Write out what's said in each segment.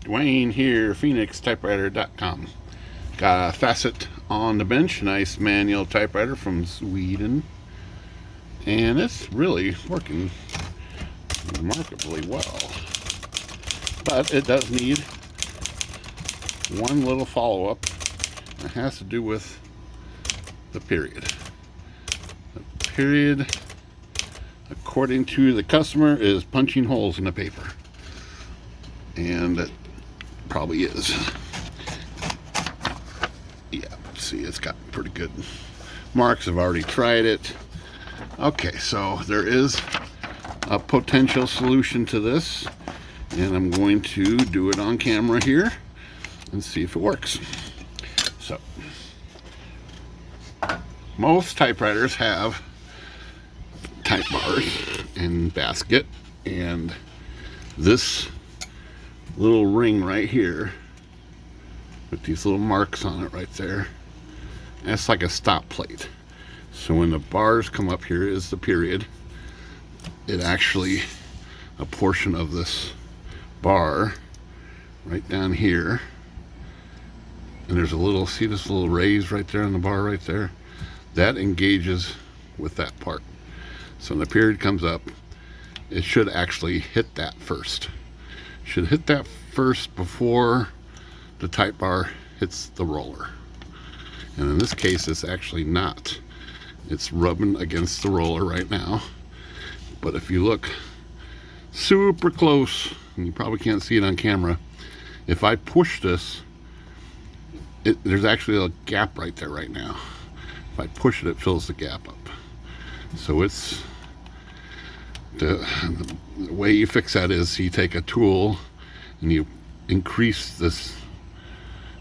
Dwayne here, PhoenixTypewriter.com. Got a Facet on the bench, nice manual typewriter from Sweden, and it's really working remarkably well. But it does need one little follow-up. It has to do with the period. The period, according to the customer, is punching holes in the paper. And it probably is. Yeah, see, it's got pretty good marks. I've already tried it. Okay, so there is a potential solution to this, and I'm going to do it on camera here and see if it works. So, most typewriters have type bars and basket, and this little ring right here with these little marks on it right there, that's like a stop plate. So when the bars come up, here is the period. It actually, a portion of this bar right down here, and there's a little, see this little raise right there on the bar right there, that engages with that part. So when the period comes up, it should actually hit that first. Should hit that first before the type bar hits the roller. And in this case, it's actually not. It's rubbing against the roller right now. But if you look super close, and you probably can't see it on camera, if I push this, there's actually a gap right there right now. If I push it, it fills the gap up. So it's the way you fix that is you take a tool and you increase this.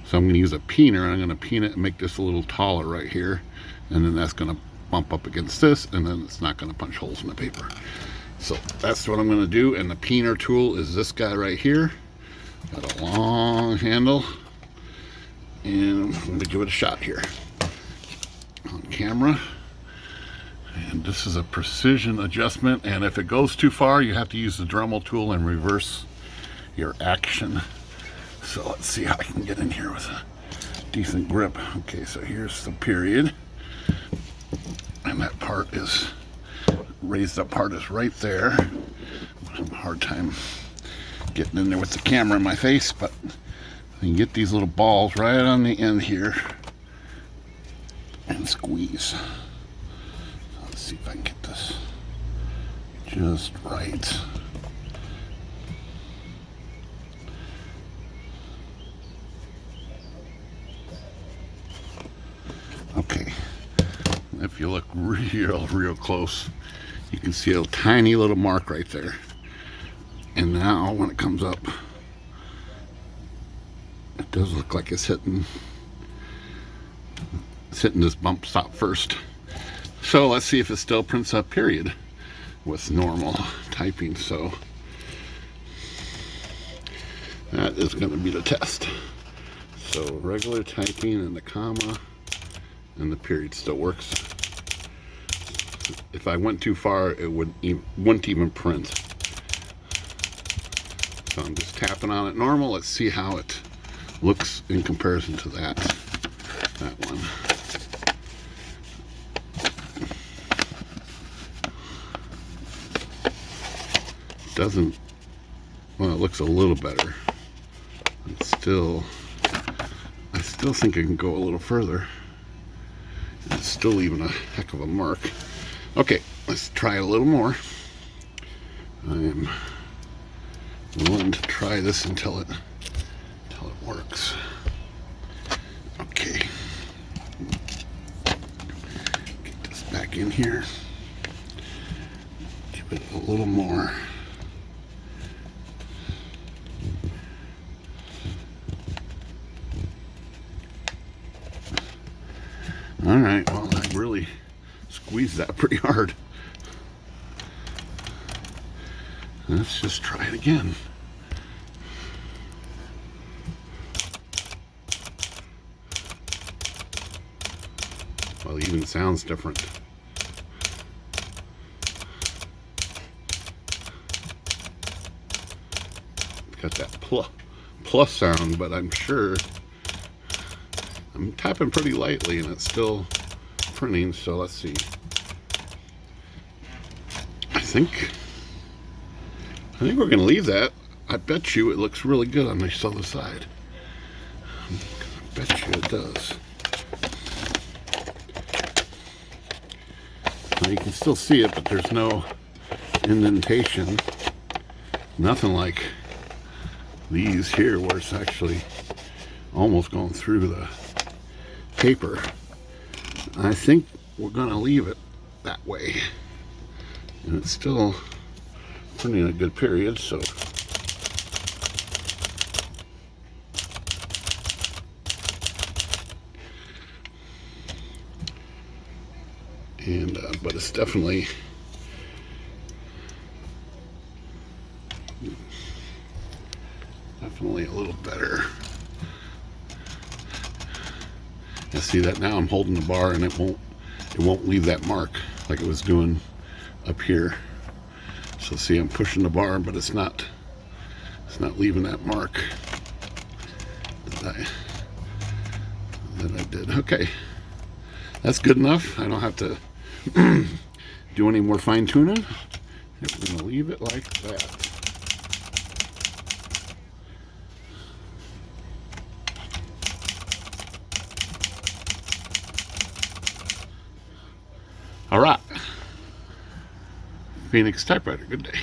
So I'm going to use a peener, and I'm going to peen it and make this a little taller right here, and then that's going to bump up against this, and then it's not going to punch holes in the paper. So that's what I'm going to do, and the peener tool is this guy right here. Got a long handle, and I'm going to give it a shot here on camera. And this is a precision adjustment, and if it goes too far, you have to use the Dremel tool and reverse your action. So let's see how I can get in here with a decent grip. Okay, so here's the period, and that part is, raised up part is right there. I have a hard time getting in there with the camera in my face, but you can get these little balls right on the end here and squeeze. Let's see if I can get this just right. Okay, if you look real close, you can see a tiny little mark right there. And now when it comes up, it does look like it's hitting this bump stop first. So let's see if it still prints up period with normal typing. So that is going to be the test. So regular typing and the comma and the period still works. If I went too far, it wouldn't even print. So I'm just tapping on it normal. Let's see how it looks in comparison to that one. Doesn't, well, it looks a little better. It's still, I still think I can go a little further. It's still leaving a heck of a mark. Okay, let's try a little more. I am willing to try this until it works. Okay. Get this back in here. Give it a little more. All right, well, I really squeezed that pretty hard. Let's just try it again. Well, it even sounds different. Got that plus sound, but I'm sure I'm tapping pretty lightly and it's still printing. So let's see. I think we're going to leave that. I bet you it looks really good on this other side. I bet you it does. Now you can still see it, but there's no indentation. Nothing like these here where it's actually almost going through the paper. I think we're going to leave it that way. And it's still printing a good period, so but it's definitely a little better. I see that now. I'm holding the bar and it won't leave that mark like it was doing up here. So see, I'm pushing the bar, but it's not leaving that mark that I did. Okay, that's good enough. I don't have to do any more fine tuning. I'm going to leave it like that. All right. Phoenix Typewriter, good day.